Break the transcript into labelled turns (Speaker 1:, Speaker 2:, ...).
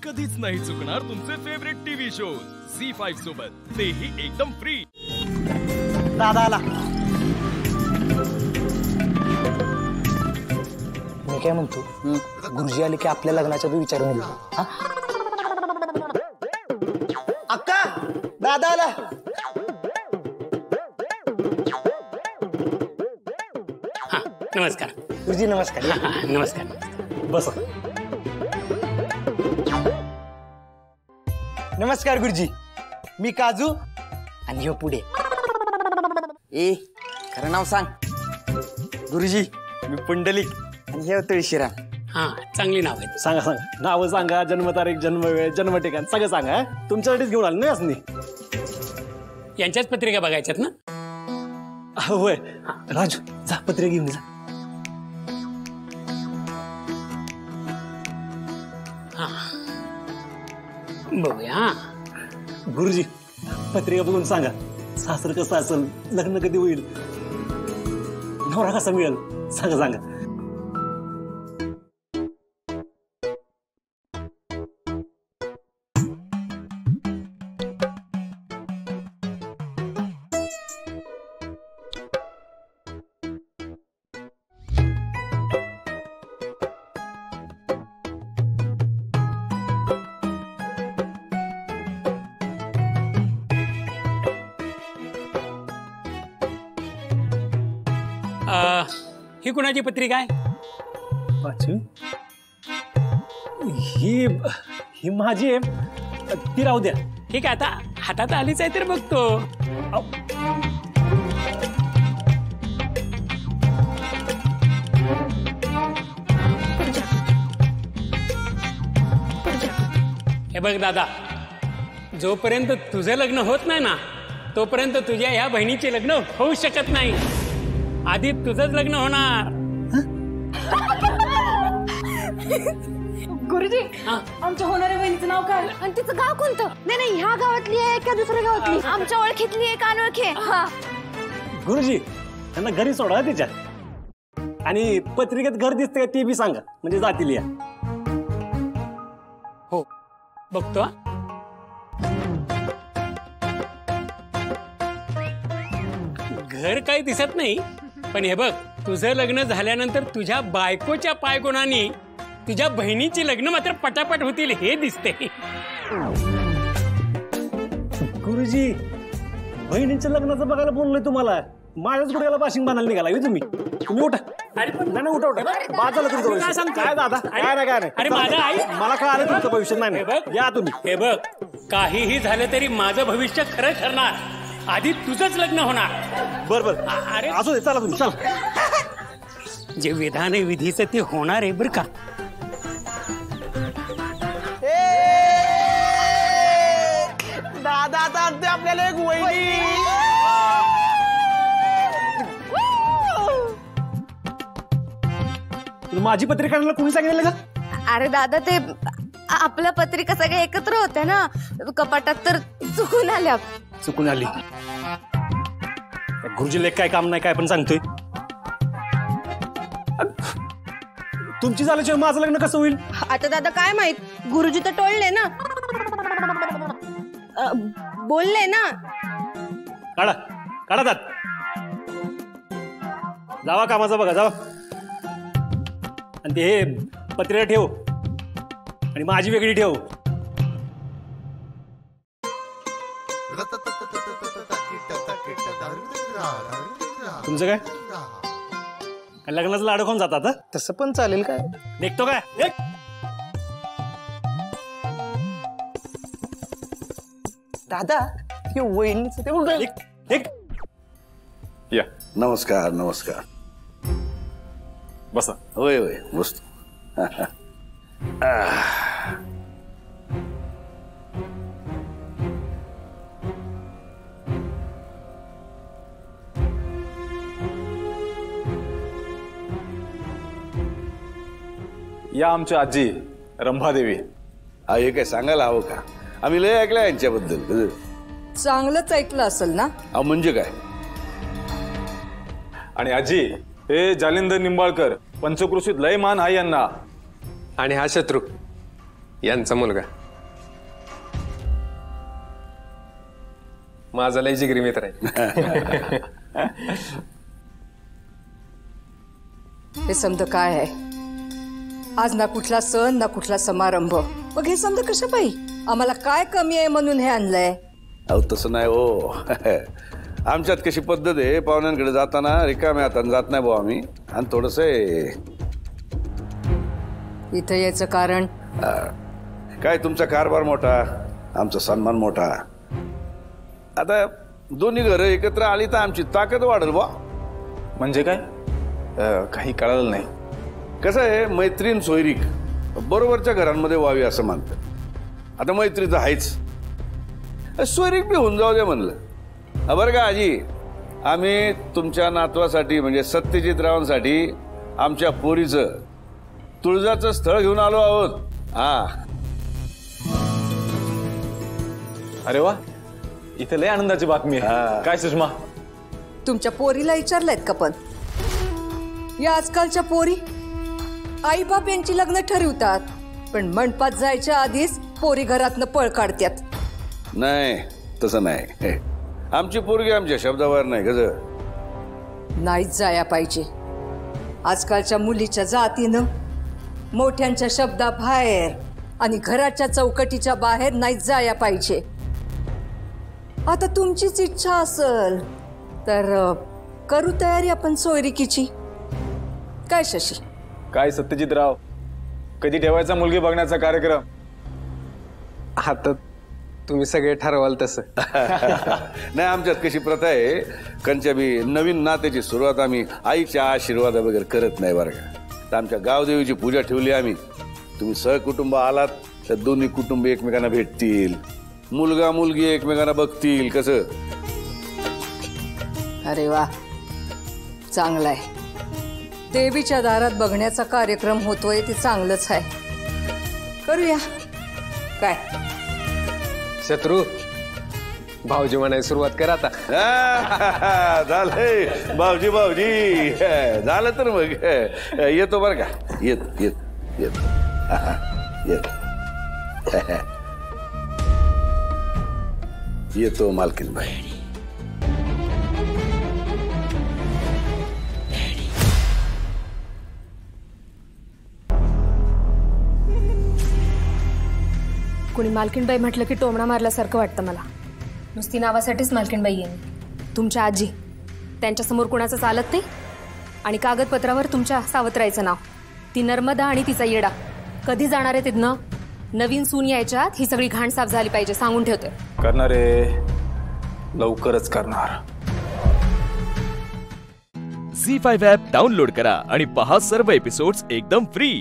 Speaker 1: कधीच नाही चुकणार तुमचे फेवरेट टीव्ही शो झी5 सोबत, तेही एकदम फ्री।
Speaker 2: दादा आला। मी काय म्हणतो, गुरुजी आले की आपल्या लग्नाच्या आधी विचारून येऊ। अक्का, दादा आला।
Speaker 3: नमस्कार
Speaker 2: गुरुजी। नमस्कार।
Speaker 3: नमस्कार।
Speaker 2: बस। नमस्कार गुरुजी, मी काजू आणि ह्यो पुढे।
Speaker 4: ए खरं नाव सांग।
Speaker 2: गुरुजी, मी पुंडलिक
Speaker 4: आणि हे तुळशीराम।
Speaker 3: हा, चांगली नाव आहेत।
Speaker 5: सांगा सांगा, नाव सांगा, जन्मतारीख, जन्मवेळ, जन्म ठिकाण सगळं सांगा। तुमच्यासाठीच घेऊन आलो नाही असं नाही।
Speaker 3: यांच्याच पत्रिका बघायच्यात ना?
Speaker 5: होय। राजू, जा पत्रिका घेऊन जा।
Speaker 3: बघूया।
Speaker 5: गुरुजी, पत्रिका बघून सांगा, सासर कसं असेल, लग्न कधी होईल, नवरा कसा मिळेल, सांगा सांगा।
Speaker 3: ही कुणाची पत्रिका आहे?
Speaker 5: पाचवी ही माझी आहे, ती राहू द्या।
Speaker 3: ठीक आहे, आता हातात आलीच आहे तर बघतो। हे बघ दादा, जोपर्यंत तुझं लग्न होत नाही ना, तोपर्यंत तुझ्या ह्या बहिणीचे लग्न होऊ शकत नाही। आधी तुझंच लग्न होणार।
Speaker 6: गुरुजी, आमच्या होणाऱ्या बहिणीचं नाव काय आणि तिचं गाव कोणतं? नाही नाही, ह्या गावातली आहे का दुसऱ्या गावातली? आमच्या ओळखीतली आहे का अनोळखी? हा
Speaker 5: गुरुजी, त्यांना घरी सोडा तिच्या, आणि पत्रिकेत घर दिसते ते बी सांगा, म्हणजे जातील या।
Speaker 3: हो, बघतो। घर काही दिसत नाही, पण हे बघ, तुझं लग्न झाल्यानंतर तुझ्या बायकोच्या पायगुणांनी तुझ्या बहिणीची लग्न मात्र पटापट होतील हे दिसते।
Speaker 5: गुरुजी, बहिणीच्या लग्नाचं बघायला बोललोय तुम्हाला, माझ्याच गुड्याला बाशिंग बांधायला निघाला तुम्ही। तुम्ही उठा। नाही उठा उठा, बाद झालं तुमचं भविष्य। काय दादा, काय नाही काय नाही।
Speaker 3: अरे माझा आई,
Speaker 5: मला काय आलं तुमचं भविष्य नाही। या तुम्ही।
Speaker 3: हे बघ, काहीही झालं तरी माझं भविष्य खरं ठरणार, आधी तुझंच लग्न होणार।
Speaker 5: बर बर,
Speaker 3: अरे
Speaker 5: असू दे, चला तुम्ही चला।
Speaker 3: जे विधान आहे विधीचं ते होणार आहे बरं का।
Speaker 2: दादा आता आणते आपल्याला एक वहिनी।
Speaker 5: माझी पत्रिका आणायला कोणी सांगितलं का?
Speaker 6: अरे दादा, ते आपल्या पत्रिका सगळ्या एकत्र होत्या ना कपाटात, तर चुकून आल्या।
Speaker 5: चुकून आली। गुरुजीला काय काम नाही, काय पण सांगतोय। तुमची झाल्याशिवाय माझं लग्न कसं होईल?
Speaker 6: आता दादा काय माहित, गुरुजी तर टोळले ना, बोलले ना।
Speaker 5: काढा काढा दात, जावा कामाचा बघा, जावा। आणि ते हे पत्रिका ठेव, आणि माझी वेगळी ठेव। तुमचं काय लग्नाचं लाडू खाऊन जातात?
Speaker 2: तसं पण चालेल काय?
Speaker 5: देखतो काय?
Speaker 2: दादा, हे वहिनीचं ते उलट
Speaker 7: या।
Speaker 8: नमस्कार नमस्कार।
Speaker 7: बसा।
Speaker 8: होय होय, बसतो।
Speaker 7: या आमच्या आजी रंभादेवी।
Speaker 8: हे काय सांगायला हवं का? आम्ही लय ऐकलं यांच्याबद्दल।
Speaker 9: चांगलंच ऐकलं असेल ना?
Speaker 8: म्हणजे काय?
Speaker 7: आणि आजी, हे जालिंदर निंबाळकर पंचकृषीत लय मान आहे यांना।
Speaker 10: आणि हा शत्रू यांचा मुलगा माझा लय जिगरी मित्र आहे.
Speaker 9: हे समज काय आहे? आज ना कुठला सण ना कुठला समारंभ, मग हे समज कसं बाई आम्हाला काय कमी आहे म्हणून हे आणलंय?
Speaker 8: अहो तसं नाही हो. आमच्यात कशी पद्धत आहे, पाहुण्यांकडे जाताना रिकाम्या हाताने जात नाही भाऊ आम्ही. आणि थोडस
Speaker 9: इथं यायचं कारण
Speaker 8: काय, तुमचा कारभार मोठा, आमचा सन्मान मोठा. आता दोन्ही घरं एकत्र आली तर आमची ताकद वाढेल बा.
Speaker 7: म्हणजे काय? काही कळालं नाही.
Speaker 8: कसं आहे, मैत्रीण सोयरीक बरोबरच्या घरांमध्ये व्हावी असं मानतं. आता मैत्रीचं आहेच, सोयरीक बी होऊन जाऊ दे म्हणलं. बरं का आजी, आम्ही तुमच्या नातवासाठी म्हणजे सत्यजितरावांसाठी आमच्या पोरीचं तुळजाचं स्थळ घेऊन आलो आहोत. हा.
Speaker 7: अरे वा, इथे लय आनंदाची बातमी आहे. काय सुषमा?
Speaker 9: तुमच्या पोरीला विचारलायत का? पण या आजकालच्या पोरी आई बाप यांची लग्न ठरवतात, पण मंडपात जायच्या आधीच पोरी घरातनं पळ काढतात.
Speaker 8: नाही तसं नाही. आमची पोरगी आमच्या शब्दावर नाही गज.
Speaker 9: नाहीच जाया पाहिजे. आजकालच्या मुलीच्या जातीनं मोठ्यांच्या शब्दाबाहेर आणि घराच्या चौकटीच्या बाहेर नाहीच जाया पाहिजे. आता तुमचीच इच्छा असेल तर करू तयारी आपण सोयरिकीची. काय शशी?
Speaker 7: काय सत्यजितराव, कधी ठेवायचा मुलगी बघण्याचा कार्यक्रम?
Speaker 10: आता तुम्ही सगळे ठरवाल तसं.
Speaker 8: नाही, आमच्यात कशी प्रथा आहे, कंच्या बी नवीन नात्याची सुरुवात आम्ही आईच्या आशीर्वादा वगैरे करत नाही बरं का. तर आमच्या गावदेवीची पूजा ठेवली आम्ही. तुम्ही सहकुटुंब आलात तर दोन्ही कुटुंब एकमेकांना भेटतील, मुलगा मुलगी एकमेकांना बघतील. कसं?
Speaker 9: अरे वा, चांगलं आहे. देवीच्या दारात बघण्याचा कार्यक्रम होतोय ते चांगलंच आहे. करूया. काय
Speaker 10: शत्रू, भाऊजी म्हणायला सुरुवात कर आता.
Speaker 8: झालंय भाऊजी भाऊजी, झालं तर मग येतो बरं का. येत येत येत येत येतो मालकीनबाई.
Speaker 6: कुणी मालकीणबाई म्हटलं की टोमणा मारल्यासारखं वाटतं मला. नुसती नावासाठीच मालकीणबाई आहे. तुमच्या आजी, त्यांच्यासमोर कुणाचं चालत नाही. आणि कागदपत्रावर तुमच्या सावत्रायचं नाव, ती नर्मदा आणि तिचा येडा. कधी जाणार आहे तिथनं? नवीन सून यायच्यात ही सगळी घाण साफ झाली पाहिजे, सांगून ठेवते.
Speaker 7: करणार आहे, लवकरच करणार.
Speaker 1: झी5 ॲप डाउनलोड करा आणि पहा सर्व एपिसोड्स एकदम फ्री.